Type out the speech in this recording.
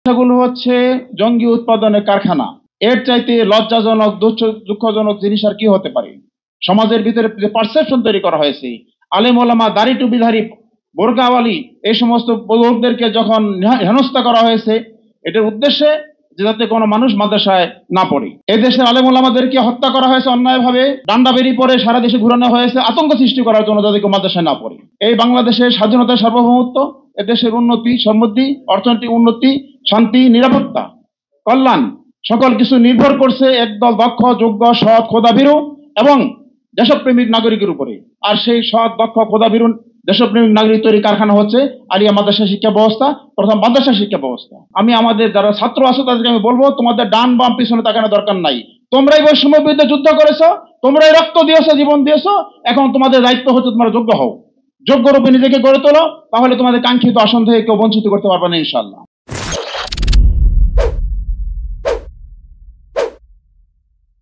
সেগুলো হচ্ছে জঙ্গি উৎপাদনের কারখানা। এর চাইতে লজ্জাজনক দুঃখজনক জিনিস আর কি হতে পারে? সমাজের ভিতরে যে পারসেপশন তৈরি করা হয়েছে, আলেম ওলামা, দাড়ি টুপিধারী, বোরকাওয়ালি এই সমস্ত লোকদেরকে যখন হেনস্থা করা হয়েছে, এটার উদ্দেশ্যে যে যাতে কোনো মানুষ মাদ্রাসায় না পড়ে। এই দেশের আলেম ওলামাদেরকে হত্যা করা হয়েছে অন্যায়ভাবে, ডান্ডা বেরিয়ে পড়ে সারা দেশে ঘুরানো হয়েছে আতঙ্ক সৃষ্টি করার জন্য, যাতে কেউ মাদ্রাসায় না পড়ে। এই বাংলাদেশের স্বাধীনতা, সার্বভৌমত্ব, এদেশের উন্নতি, সমৃদ্ধি, অর্থনৈতিক উন্নতি, শান্তি, নিরাপত্তা, কল্যাণ সকল কিছু নির্ভর করছে একদল দক্ষ, যোগ্য, সৎ, খোদাভীরু এবং দেশপ্রেমিক নাগরিকের উপরে। আর সেই সৎ, দক্ষ, খোদাভীরু, দেশপ্রেমিক নাগরিক তৈরি কারখানা হচ্ছে আলিয়া মাদ্রাসা শিক্ষা ব্যবস্থা, প্রথম মাদ্রাসা শিক্ষা ব্যবস্থা। আমি আমাদের যারা ছাত্র আছে তাদেরকে আমি বলবো, তোমাদের ডান বাম পিছনে তাকানোর দরকার নাই। তোমরাই বৈষম্যের বিরুদ্ধে যুদ্ধ করেছো, তোমরাই রক্ত দিয়েছো, জীবন দিয়েছো। এখন তোমাদের দায়িত্ব হচ্ছে তোমরা যোগ্য হও, যোগ্য রূপে নিজেকে গড়ে তোলো, তাহলে তোমাদের কাঙ্ক্ষিত আসন থেকে কেউ বঞ্চিত করতে পারবে না ইনশাআল্লাহ।